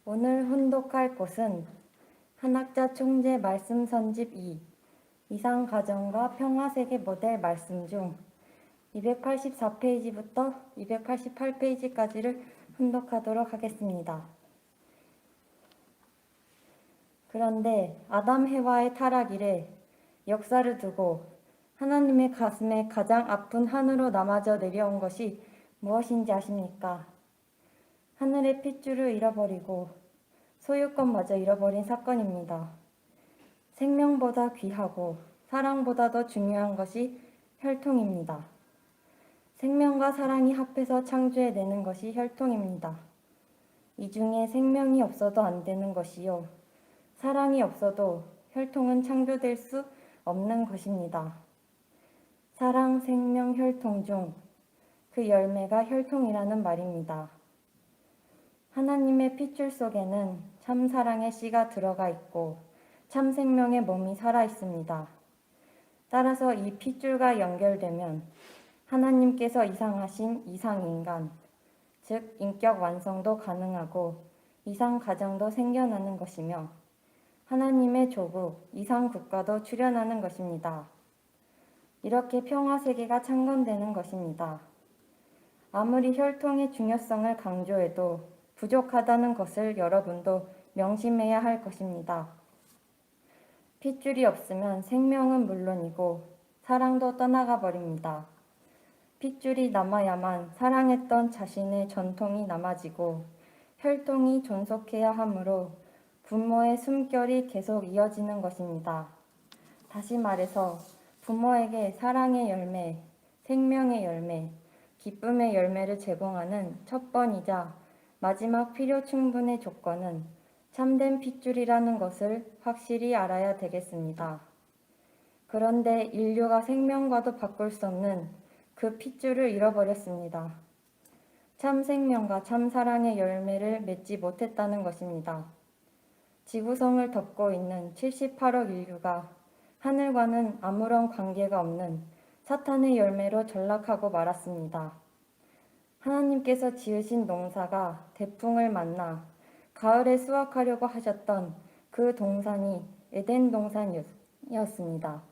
오늘 혼독할 곳은 한학자 총재 말씀 선집 2, 이상가정과 평화세계 모델 말씀 중 284페이지부터 288페이지까지를 혼독하도록 하겠습니다. 그런데 아담 해와의 타락 이래 역사를 두고 하나님의 가슴에 가장 아픈 한으로 남아져 내려온 것이 무엇인지 아십니까? 하늘의 핏줄을 잃어버리고 소유권마저 잃어버린 사건입니다. 생명보다 귀하고 사랑보다 더 중요한 것이 혈통입니다. 생명과 사랑이 합해서 창조해내는 것이 혈통입니다. 이 중에 생명이 없어도 안 되는 것이요, 사랑이 없어도 혈통은 창조될 수 없는 것입니다. 사랑, 생명, 혈통 중 그 열매가 혈통이라는 말입니다. 하나님의 핏줄 속에는 참 사랑의 씨가 들어가 있고 참 생명의 몸이 살아 있습니다. 따라서 이 핏줄과 연결되면 하나님께서 이상하신 이상인간, 즉 인격 완성도 가능하고 이상가정도 생겨나는 것이며 하나님의 조국, 이상국가도 출현하는 것입니다. 이렇게 평화세계가 창건되는 것입니다. 아무리 혈통의 중요성을 강조해도 부족하다는 것을 여러분도 명심해야 할 것입니다. 핏줄이 없으면 생명은 물론이고 사랑도 떠나가 버립니다. 핏줄이 남아야만 사랑했던 자신의 전통이 남아지고 혈통이 존속해야 하므로 부모의 숨결이 계속 이어지는 것입니다. 다시 말해서 부모에게 사랑의 열매, 생명의 열매, 기쁨의 열매를 제공하는 첫 번이자 마지막 필요 충분의 조건은 참된 핏줄이라는 것을 확실히 알아야 되겠습니다. 그런데 인류가 생명과도 바꿀 수 없는 그 핏줄을 잃어버렸습니다. 참 생명과 참 사랑의 열매를 맺지 못했다는 것입니다. 지구성을 덮고 있는 78억 인류가 하늘과는 아무런 관계가 없는 사탄의 열매로 전락하고 말았습니다. 하나님께서 지으신 농사가 대풍을 만나 가을에 수확하려고 하셨던 그 동산이 에덴 동산이었습니다.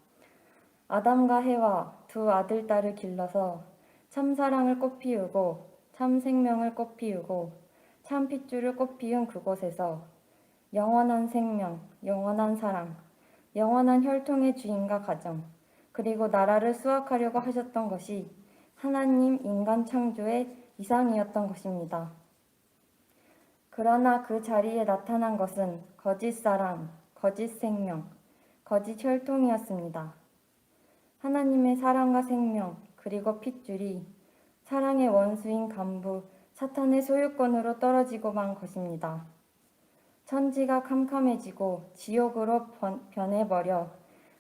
아담과 해와 두 아들, 딸을 길러서 참 사랑을 꽃피우고 참 생명을 꽃피우고 참 핏줄을 꽃피운 그곳에서 영원한 생명, 영원한 사랑, 영원한 혈통의 주인과 가정, 그리고 나라를 수확하려고 하셨던 것이 하나님 인간 창조의 이상이었던 것입니다. 그러나 그 자리에 나타난 것은 거짓 사랑, 거짓 생명, 거짓 혈통이었습니다. 하나님의 사랑과 생명, 그리고 핏줄이 사랑의 원수인 간부, 사탄의 소유권으로 떨어지고 만 것입니다. 천지가 캄캄해지고 지옥으로 변해버려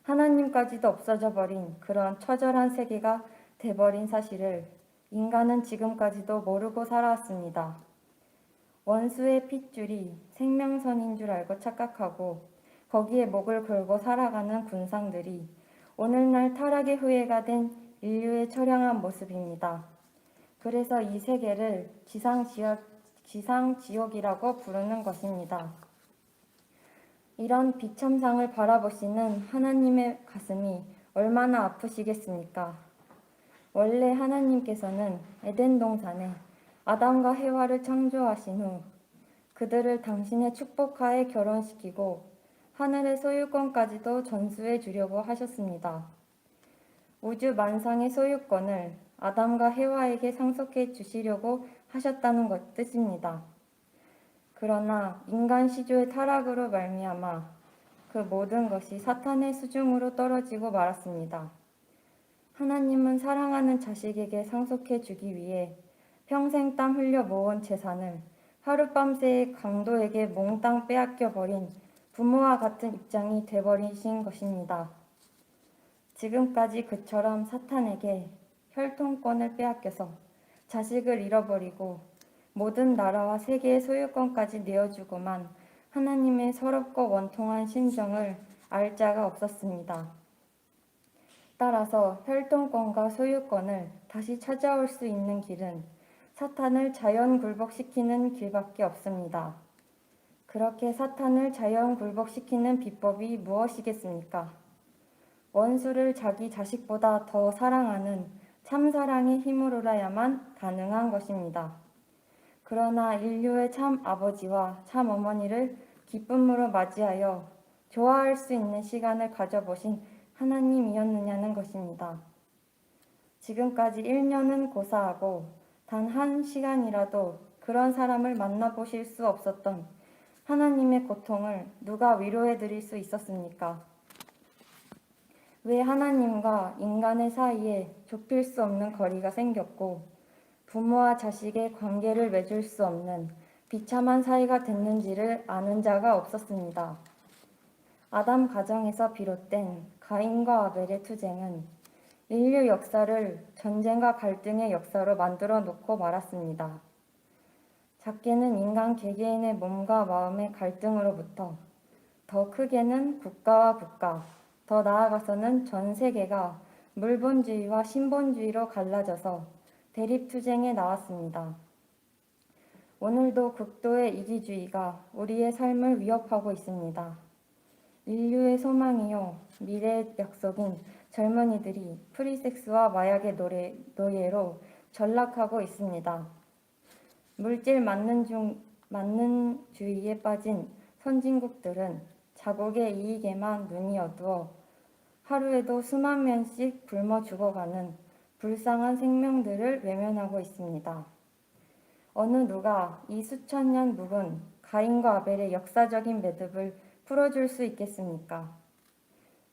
하나님까지도 없어져 버린 그런 처절한 세계가 돼버린 사실을 인간은 지금까지도 모르고 살아왔습니다. 원수의 핏줄이 생명선인 줄 알고 착각하고 거기에 목을 걸고 살아가는 군상들이 오늘날 타락의 후예가 된 인류의 처량한 모습입니다. 그래서 이 세계를 지상지옥이라고 부르는 것입니다. 이런 비참상을 바라보시는 하나님의 가슴이 얼마나 아프시겠습니까? 원래 하나님께서는 에덴 동산에 아담과 해와를 창조하신 후 그들을 당신의 축복하에 결혼시키고 하늘의 소유권까지도 전수해 주려고 하셨습니다. 우주 만상의 소유권을 아담과 해와에게 상속해 주시려고 하셨다는 뜻입니다. 그러나 인간 시조의 타락으로 말미암아 그 모든 것이 사탄의 수중으로 떨어지고 말았습니다. 하나님은 사랑하는 자식에게 상속해 주기 위해 평생 땀 흘려 모은 재산을 하룻밤새의 강도에게 몽땅 빼앗겨 버린 부모와 같은 입장이 돼버리신 것입니다. 지금까지 그처럼 사탄에게 혈통권을 빼앗겨서 자식을 잃어버리고 모든 나라와 세계의 소유권까지 내어주고만 하나님의 서럽고 원통한 심정을 알 자가 없었습니다. 따라서 혈통권과 소유권을 다시 찾아올 수 있는 길은 사탄을 자연 굴복시키는 길밖에 없습니다. 그렇게 사탄을 자연 굴복시키는 비법이 무엇이겠습니까? 원수를 자기 자식보다 더 사랑하는 참사랑의 힘으로라야만 가능한 것입니다. 그러나 인류의 참 아버지와 참 어머니를 기쁨으로 맞이하여 좋아할 수 있는 시간을 가져보신 하나님이었느냐는 것입니다. 지금까지 1년은 고사하고 단 한 시간이라도 그런 사람을 만나보실 수 없었던 하나님의 고통을 누가 위로해 드릴 수 있었습니까? 왜 하나님과 인간의 사이에 좁힐 수 없는 거리가 생겼고 부모와 자식의 관계를 맺을 수 없는 비참한 사이가 됐는지를 아는 자가 없었습니다. 아담 가정에서 비롯된 가인과 아벨의 투쟁은 인류 역사를 전쟁과 갈등의 역사로 만들어 놓고 말았습니다. 작게는 인간 개개인의 몸과 마음의 갈등으로부터 더 크게는 국가와 국가, 더 나아가서는 전 세계가 물본주의와 신본주의로 갈라져서 대립투쟁에 나왔습니다. 오늘도 극도의 이기주의가 우리의 삶을 위협하고 있습니다. 인류의 소망이요 미래의 약속인 젊은이들이 프리섹스와 마약의 노예로 전락하고 있습니다. 물질 만능주의에 빠진 선진국들은 자국의 이익에만 눈이 어두워 하루에도 수만 명씩 굶어 죽어가는 불쌍한 생명들을 외면하고 있습니다. 어느 누가 이 수천 년 묵은 가인과 아벨의 역사적인 매듭을 풀어줄 수 있겠습니까?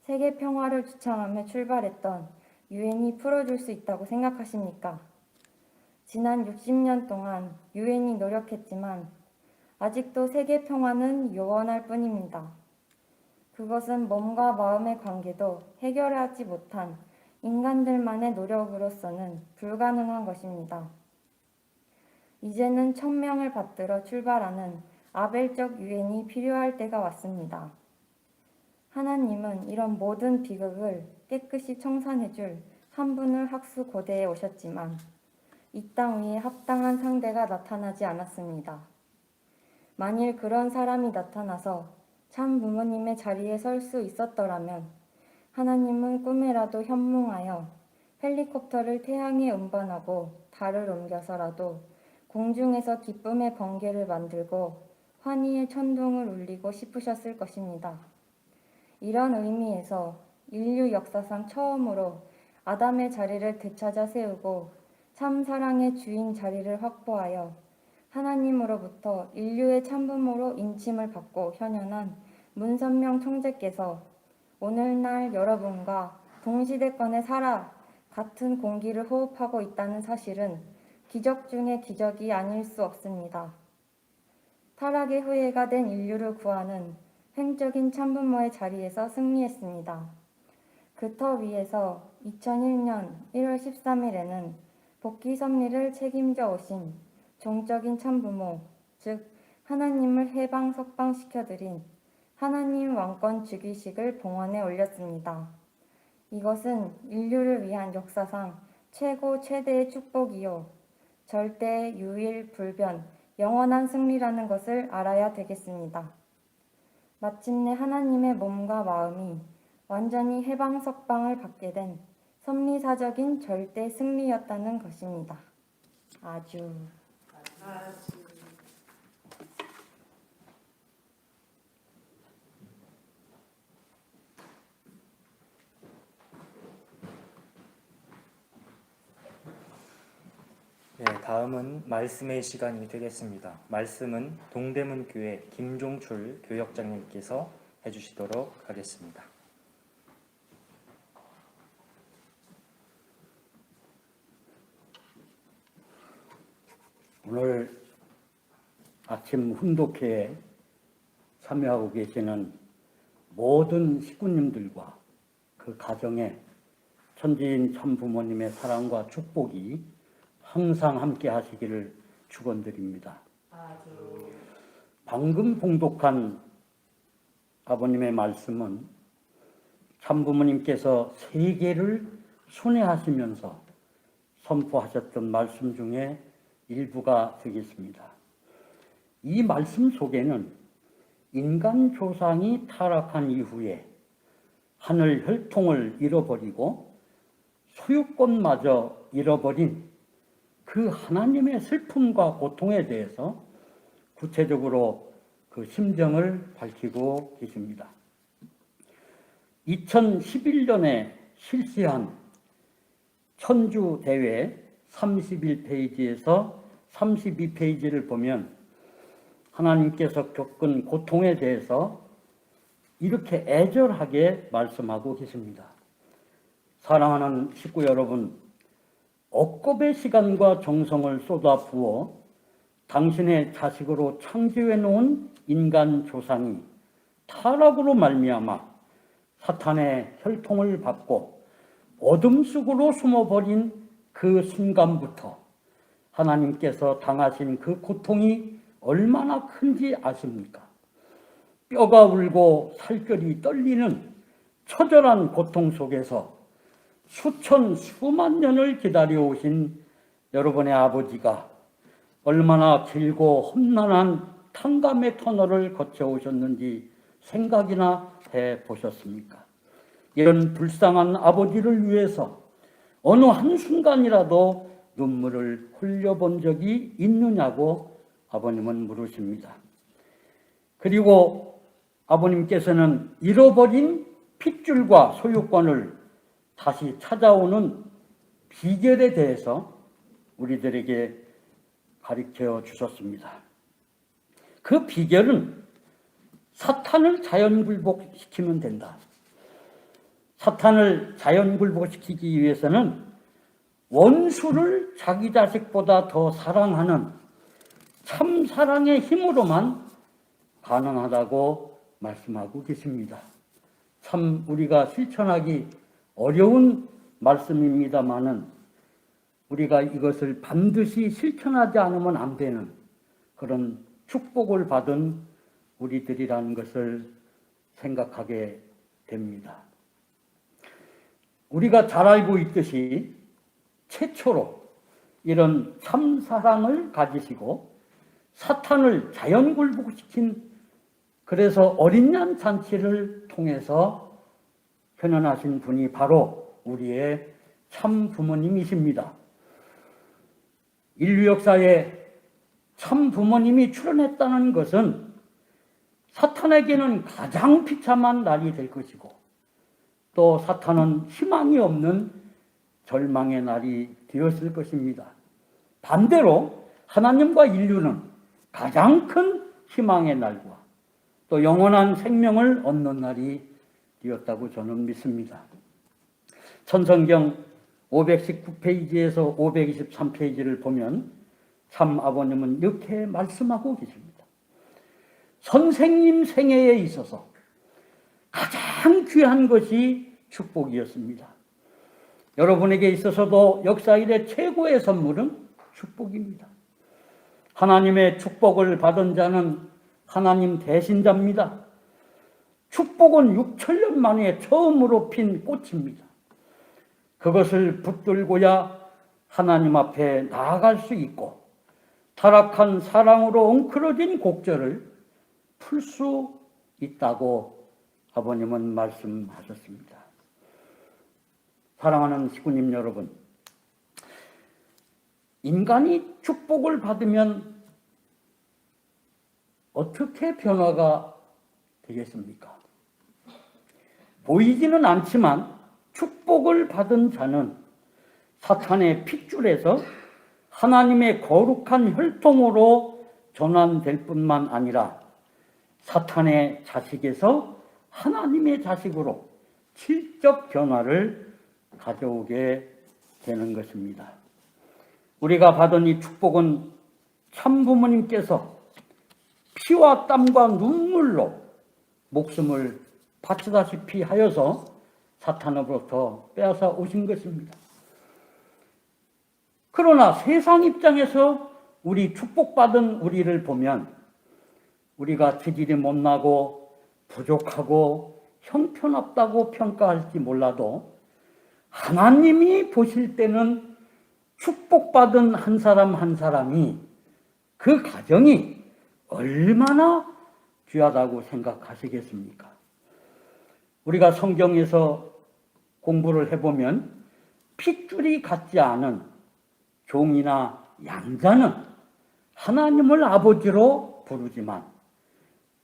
세계 평화를 주창하며 출발했던 유엔이 풀어줄 수 있다고 생각하십니까? 지난 60년 동안 유엔이 노력했지만 아직도 세계 평화는 요원할 뿐입니다. 그것은 몸과 마음의 관계도 해결하지 못한 인간들만의 노력으로서는 불가능한 것입니다. 이제는 1000명을 받들어 출발하는 아벨적 유엔이 필요할 때가 왔습니다. 하나님은 이런 모든 비극을 깨끗이 청산해줄 한 분을 학수고대에 오셨지만 이 땅 위에 합당한 상대가 나타나지 않았습니다. 만일 그런 사람이 나타나서 참 부모님의 자리에 설 수 있었더라면 하나님은 꿈에라도 현몽하여 헬리콥터를 태양에 운반하고 달을 옮겨서라도 공중에서 기쁨의 번개를 만들고 환희의 천둥을 울리고 싶으셨을 것입니다. 이런 의미에서 인류 역사상 처음으로 아담의 자리를 되찾아 세우고 참 사랑의 주인 자리를 확보하여 하나님으로부터 인류의 참부모로 인침을 받고 현현한 문선명 총재께서 오늘날 여러분과 동시대권에 살아 같은 공기를 호흡하고 있다는 사실은 기적 중의 기적이 아닐 수 없습니다. 타락의 후예가 된 인류를 구하는 횡적인 참부모의 자리에서 승리했습니다. 그 터 위에서 2001년 1월 13일에는 복귀 섭리를 책임져 오신 종적인 참부모, 즉 하나님을 해방 석방시켜드린 하나님 왕권 즉위식을 봉헌에 올렸습니다. 이것은 인류를 위한 역사상 최대의 축복이요 절대 유일 불변 영원한 승리라는 것을 알아야 되겠습니다. 마침내 하나님의 몸과 마음이 완전히 해방 석방을 받게 된 섭리사적인 절대 승리였다는 것입니다. 아주. 네, 다음은 말씀의 시간이 되겠습니다. 말씀은 동대문교회 김종출 교역장님께서 해주시도록 하겠습니다. 오늘 아침 훈독회에 참여하고 계시는 모든 식구님들과 그 가정에 천지인 참부모님의 사랑과 축복이 항상 함께 하시기를 축원드립니다. 방금 봉독한 아버님의 말씀은 참부모님께서 세계를 순회하시면서 선포하셨던 말씀 중에 일부가 되겠습니다. 이 말씀 속에는 인간 조상이 타락한 이후에 하늘 혈통을 잃어버리고 소유권마저 잃어버린 그 하나님의 슬픔과 고통에 대해서 구체적으로 그 심정을 밝히고 계십니다. 2011년에 실시한 천주대회 31페이지에서 32페이지를 보면 하나님께서 겪은 고통에 대해서 이렇게 애절하게 말씀하고 계십니다. 사랑하는 식구 여러분, 억겁의 시간과 정성을 쏟아부어 당신의 자식으로 창조해 놓은 인간 조상이 타락으로 말미암아 사탄의 혈통을 받고 어둠 속으로 숨어버린 그 순간부터 하나님께서 당하신 그 고통이 얼마나 큰지 아십니까? 뼈가 울고 살결이 떨리는 처절한 고통 속에서 수천 수만 년을 기다려오신 여러분의 아버지가 얼마나 길고 험난한 탕감의 터널을 거쳐오셨는지 생각이나 해보셨습니까? 이런 불쌍한 아버지를 위해서 어느 한순간이라도 눈물을 흘려본 적이 있느냐고 아버님은 물으십니다. 그리고 아버님께서는 잃어버린 핏줄과 소유권을 다시 찾아오는 비결에 대해서 우리들에게 가르쳐 주셨습니다. 그 비결은 사탄을 자연굴복시키면 된다. 사탄을 자연굴복시키기 위해서는 원수를 자기 자식보다 더 사랑하는 참 사랑의 힘으로만 가능하다고 말씀하고 계십니다. 참 우리가 실천하기 어려운 말씀입니다마는 우리가 이것을 반드시 실천하지 않으면 안 되는 그런 축복을 받은 우리들이라는 것을 생각하게 됩니다. 우리가 잘 알고 있듯이 최초로 이런 참사랑을 가지시고 사탄을 자연굴복시킨 그래서 어린 양 잔치를 통해서 현현하신 분이 바로 우리의 참 부모님이십니다. 인류 역사에 참 부모님이 출현했다는 것은 사탄에게는 가장 비참한 날이 될 것이고 또 사탄은 희망이 없는 절망의 날이 되었을 것입니다. 반대로 하나님과 인류는 가장 큰 희망의 날과 또 영원한 생명을 얻는 날이 되었다고 저는 믿습니다. 천성경 519페이지에서 523페이지를 보면 참 아버님은 이렇게 말씀하고 계십니다. 선생님 생애에 있어서 가장 귀한 것이 축복이었습니다. 여러분에게 있어서도 역사 이래 최고의 선물은 축복입니다. 하나님의 축복을 받은 자는 하나님 대신자입니다. 축복은 6천년 만에 처음으로 핀 꽃입니다. 그것을 붙들고야 하나님 앞에 나아갈 수 있고 타락한 사랑으로 엉클어진 곡절을 풀 수 있다고 아버님은 말씀하셨습니다. 사랑하는 식구님 여러분, 인간이 축복을 받으면 어떻게 변화가 되겠습니까? 보이지는 않지만 축복을 받은 자는 사탄의 핏줄에서 하나님의 거룩한 혈통으로 전환될 뿐만 아니라 사탄의 자식에서 하나님의 자식으로 질적 변화를 가져오게 되는 것입니다. 우리가 받은 이 축복은 참 부모님께서 피와 땀과 눈물로 목숨을 바치다시피 하여서 사탄으로부터 빼앗아 오신 것입니다. 그러나 세상 입장에서 우리 축복받은 우리를 보면 우리가 체질이 못나고 부족하고 형편없다고 평가할지 몰라도 하나님이 보실 때는 축복받은 한 사람 한 사람이 그 가정이 얼마나 귀하다고 생각하시겠습니까? 우리가 성경에서 공부를 해보면 핏줄이 같지 않은 종이나 양자는 하나님을 아버지로 부르지만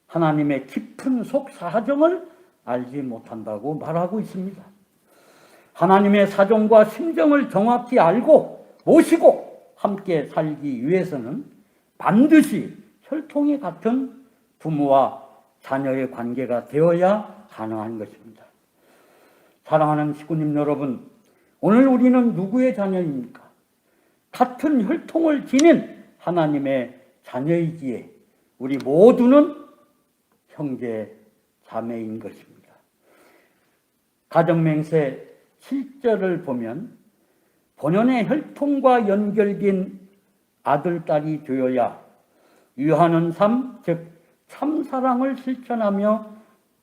하나님의 깊은 속 사정을 알지 못한다고 말하고 있습니다. 하나님의 사정과 심정을 정확히 알고 모시고 함께 살기 위해서는 반드시 혈통이 같은 부모와 자녀의 관계가 되어야 가능한 것입니다. 사랑하는 식구님 여러분, 오늘 우리는 누구의 자녀입니까? 같은 혈통을 지닌 하나님의 자녀이기에 우리 모두는 형제, 자매인 것입니다. 가정맹세 7절을 보면 본연의 혈통과 연결된 아들, 딸이 되어야 유하는 삶, 즉 참사랑을 실천하며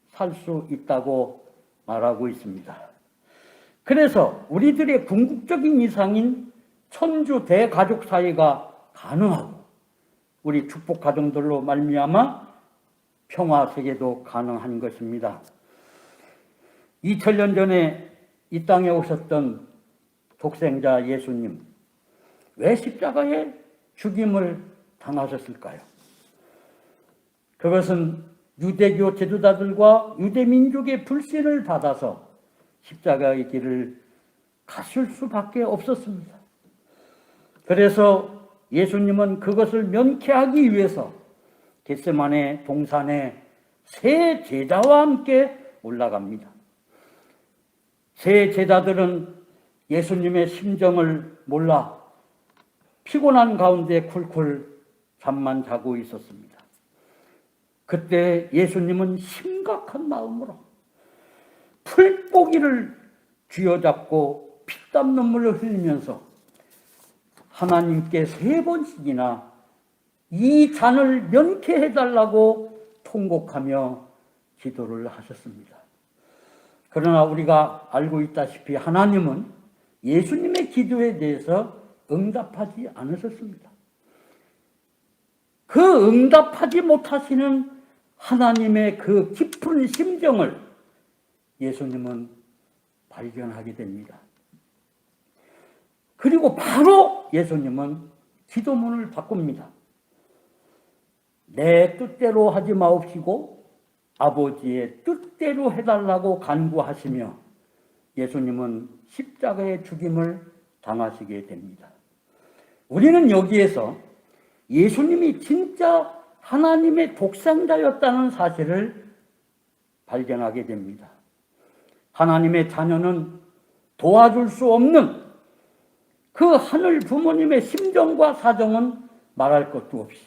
살 수 있다고 말하고 있습니다. 그래서 우리들의 궁극적인 이상인 천주 대가족 사회가 가능하고 우리 축복 가정들로 말미암아 평화 세계도 가능한 것입니다. 2000년 전에 이 땅에 오셨던 독생자 예수님, 왜 십자가에 죽임을 당하셨을까요? 그것은 유대교 지도자들과 유대민족의 불신을 받아서 십자가의 길을 가실 수밖에 없었습니다. 그래서 예수님은 그것을 면케하기 위해서 겟세마네 동산에 세 제자와 함께 올라갑니다. 세 제자들은 예수님의 심정을 몰라 피곤한 가운데 쿨쿨 잠만 자고 있었습니다. 그때 예수님은 심각한 마음으로 풀뿌기를 쥐어잡고 피땀 눈물을 흘리면서 하나님께 3번씩이나 이 잔을 면케해달라고 통곡하며 기도를 하셨습니다. 그러나 우리가 알고 있다시피 하나님은 예수님의 기도에 대해서 응답하지 않으셨습니다. 그 응답하지 못하시는 하나님의 그 깊은 심정을 예수님은 발견하게 됩니다. 그리고 바로 예수님은 기도문을 바꿉니다. 내 뜻대로 하지 마옵시고 아버지의 뜻대로 해달라고 간구하시며 예수님은 십자가의 죽임을 당하시게 됩니다. 우리는 여기에서 예수님이 진짜 하나님의 독생자였다는 사실을 발견하게 됩니다. 하나님의 자녀는 도와줄 수 없는 그 하늘 부모님의 심정과 사정은 말할 것도 없이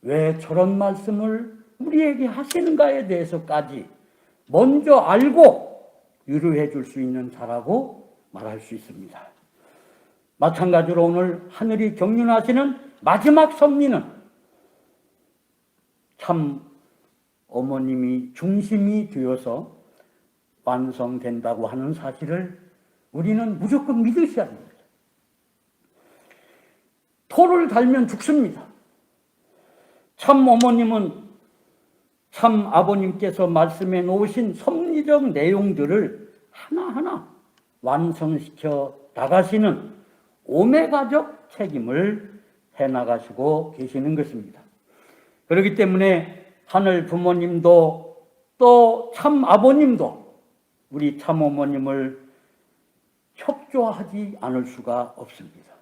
왜 저런 말씀을 우리에게 하시는가에 대해서까지 먼저 알고 위로해 줄 수 있는 자라고 말할 수 있습니다. 마찬가지로 오늘 하늘이 경륜하시는 마지막 섭리는 참 어머님이 중심이 되어서 완성된다고 하는 사실을 우리는 무조건 믿으셔야 합니다. 토를 달면 죽습니다. 참 어머님은 참 아버님께서 말씀해 놓으신 섭리적 내용들을 하나하나 완성시켜 나가시는 오메가적 책임을 해나가시고 계시는 것입니다. 그렇기 때문에 하늘 부모님도 또 참 아버님도 우리 참 어머님을 협조하지 않을 수가 없습니다.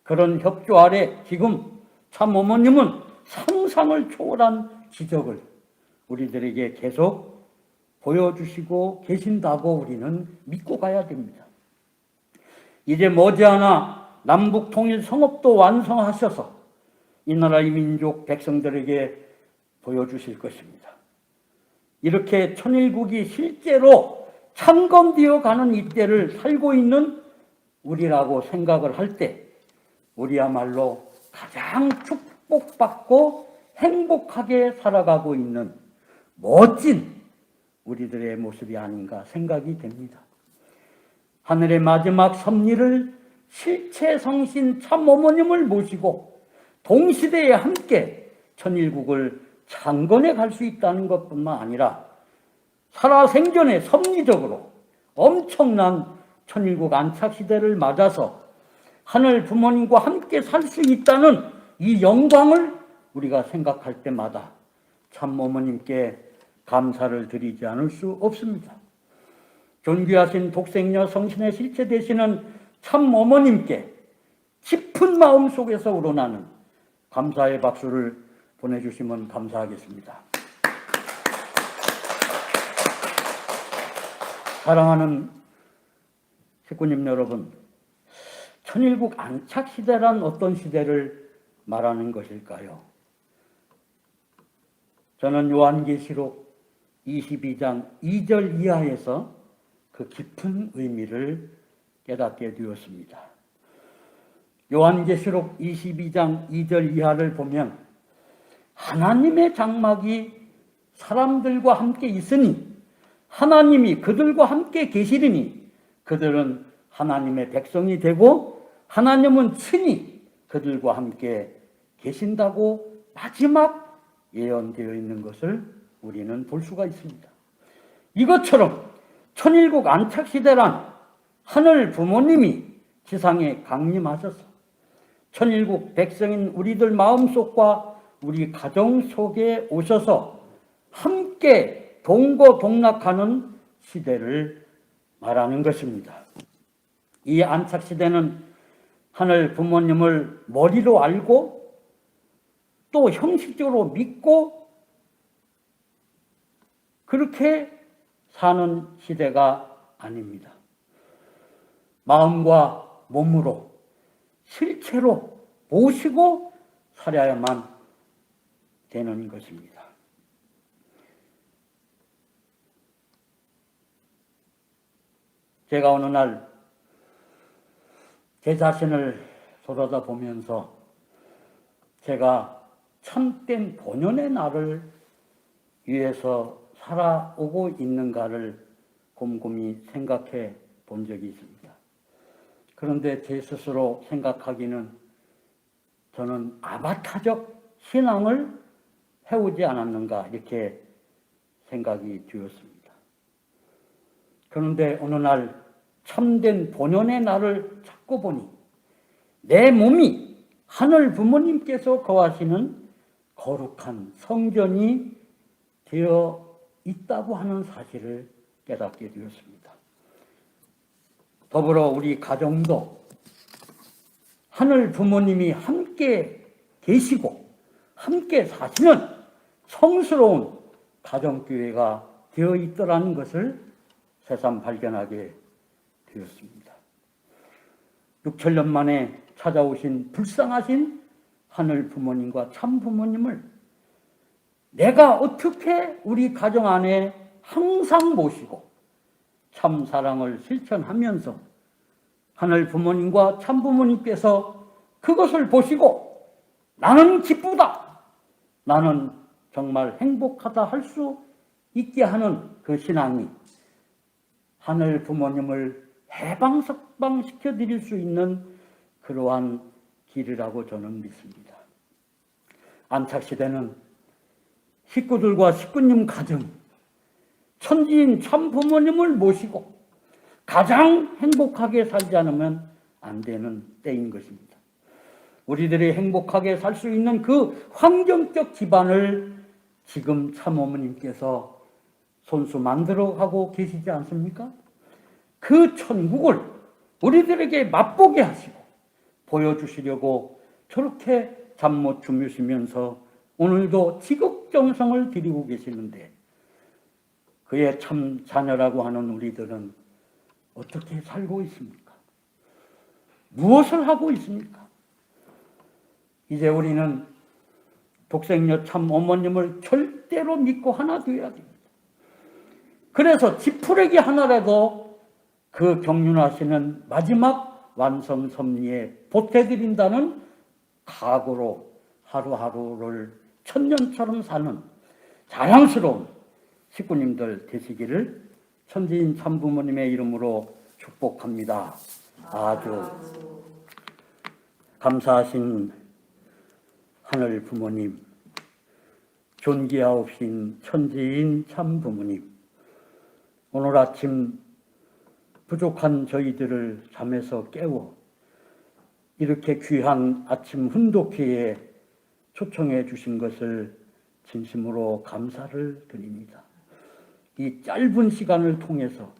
그런 협조 아래 지금 참 어머님은 상상을 초월한 기적을 우리들에게 계속 보여주시고 계신다고 우리는 믿고 가야 됩니다. 이제 머지않아 남북 통일 성업도 완성하셔서 이 나라의 민족 백성들에게 보여주실 것입니다. 이렇게 천일국이 실제로 창건되어 가는 이때를 살고 있는 우리라고 생각을 할 때 우리야말로 가장 축복받고 행복하게 살아가고 있는 멋진 우리들의 모습이 아닌가 생각이 됩니다. 하늘의 마지막 섭리를 실체성신 참 어머님을 모시고 동시대에 함께 천일국을 창건해 갈 수 있다는 것뿐만 아니라 살아생전에 섭리적으로 엄청난 천일국 안착시대를 맞아서 하늘 부모님과 함께 살 수 있다는 이 영광을 우리가 생각할 때마다 참 어머님께 감사를 드리지 않을 수 없습니다. 존귀하신 독생녀 성신의 실체 되시는 참 어머님께 깊은 마음 속에서 우러나는 감사의 박수를 보내주시면 감사하겠습니다. 사랑하는 식구님 여러분, 천일국 안착시대란 어떤 시대를 말하는 것일까요? 저는 요한계시록 22장 2절 이하에서 그 깊은 의미를 깨닫게 되었습니다. 요한계시록 22장 2절 이하를 보면 하나님의 장막이 사람들과 함께 있으니 하나님이 그들과 함께 계시리니 그들은 하나님의 백성이 되고 하나님은 친히 그들과 함께 계신다고 마지막 예언되어 있는 것을 우리는 볼 수가 있습니다. 이것처럼 천일국 안착시대란 하늘 부모님이 지상에 강림하셔서 천일국 백성인 우리들 마음속과 우리 가정 속에 오셔서 함께 동거동락하는 시대를 말하는 것입니다. 이 안착시대는 하늘 부모님을 머리로 알고 또 형식적으로 믿고 그렇게 사는 시대가 아닙니다. 마음과 몸으로 실체로 모시고 살아야만 되는 것입니다. 제가 어느 날 제 자신을 돌아다 보면서 제가 참된 본연의 나를 위해서 살아오고 있는가를 곰곰이 생각해 본 적이 있습니다. 그런데 제 스스로 생각하기는 저는 아바타적 신앙을 해오지 않았는가 이렇게 생각이 되었습니다. 그런데 어느 날 참된 본연의 나를 찾고 보니 내 몸이 하늘 부모님께서 거하시는 거룩한 성전이 되어 있다고 하는 사실을 깨닫게 되었습니다. 더불어 우리 가정도 하늘 부모님이 함께 계시고 함께 사시는 성스러운 가정교회가 되어 있더라는 것을 새삼 발견하게 되었습니다. 6천년 만에 찾아오신 불쌍하신 하늘 부모님과 참 부모님을 내가 어떻게 우리 가정 안에 항상 모시고 참 사랑을 실천하면서 하늘 부모님과 참 부모님께서 그것을 보시고 나는 기쁘다, 나는 정말 행복하다 할 수 있게 하는 그 신앙이 하늘 부모님을 해방석방시켜 드릴 수 있는 그러한 길이라고 저는 믿습니다. 안착시대는 식구들과 식구님 가정, 천지인 참 부모님을 모시고 가장 행복하게 살지 않으면 안 되는 때인 것입니다. 우리들이 행복하게 살 수 있는 그 환경적 기반을 지금 참어머님께서 손수 만들어가고 계시지 않습니까? 그 천국을 우리들에게 맛보게 하시고 보여주시려고 저렇게 잠 못 주무시면서 오늘도 지극정성을 드리고 계시는데 그의 참 자녀라고 하는 우리들은 어떻게 살고 있습니까? 무엇을 하고 있습니까? 이제 우리는 독생녀 참 어머님을 절대로 믿고 하나 되어야 됩니다. 그래서 지푸레기 하나라도 그 경륜하시는 마지막 완성 섭리에 보태드린다는 각오로 하루하루를 천년처럼 사는 자랑스러운 식구님들 되시기를 천지인 참부모님의 이름으로 축복합니다. 아주 감사하신 하늘 부모님, 존귀하옵신 천지인 참 부모님, 오늘 아침 부족한 저희들을 잠에서 깨워 이렇게 귀한 아침 훈독회에 초청해 주신 것을 진심으로 감사를 드립니다. 이 짧은 시간을 통해서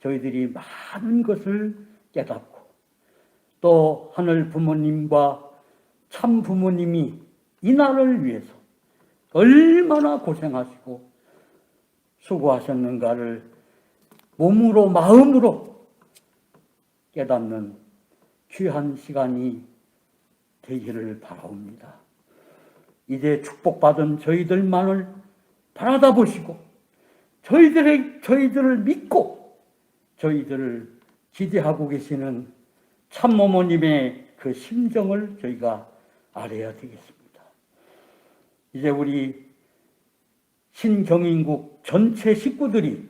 저희들이 많은 것을 깨닫고 또 하늘 부모님과 참 부모님이 이 나라를 위해서 얼마나 고생하시고 수고하셨는가를 몸으로 마음으로 깨닫는 귀한 시간이 되기를 바라옵니다. 이제 축복받은 저희들만을 바라다 보시고 저희들을 믿고 저희들을 기대하고 계시는 참어머님의 그 심정을 저희가 알아야 되겠습니다. 이제 우리 신경인국 전체 식구들이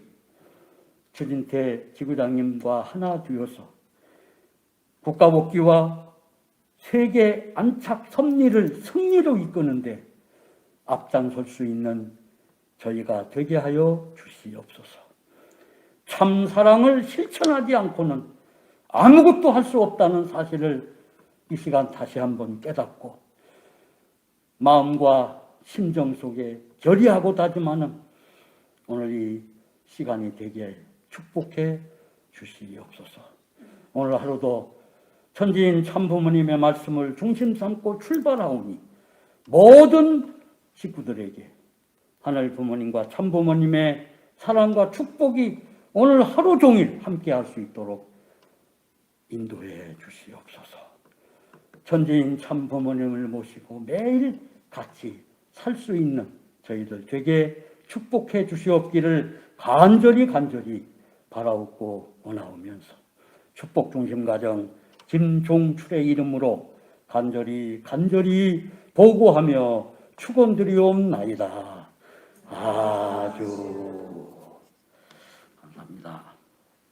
최진태 지구장님과 하나 되어서 국가복귀와 세계 안착 섭리를 승리로 이끄는데 앞장설 수 있는 저희가 되게 하여 주시옵소서. 참 사랑을 실천하지 않고는 아무것도 할 수 없다는 사실을 이 시간 다시 한번 깨닫고 마음과 심정 속에 결의하고 다짐하는 오늘 이 시간이 되게 축복해 주시옵소서. 오늘 하루도 천지인 참부모님의 말씀을 중심 삼고 출발하오니 모든 식구들에게 하늘 부모님과 참부모님의 사랑과 축복이 오늘 하루 종일 함께할 수 있도록 인도해 주시옵소서. 천지인 참부모님을 모시고 매일 같이 살 수 있는 저희들 되게 축복해 주시옵기를 간절히 바라옵고 원하오면서 축복중심가정 김종출의 이름으로 간절히 보고하며 축원드리옵나이다. 아주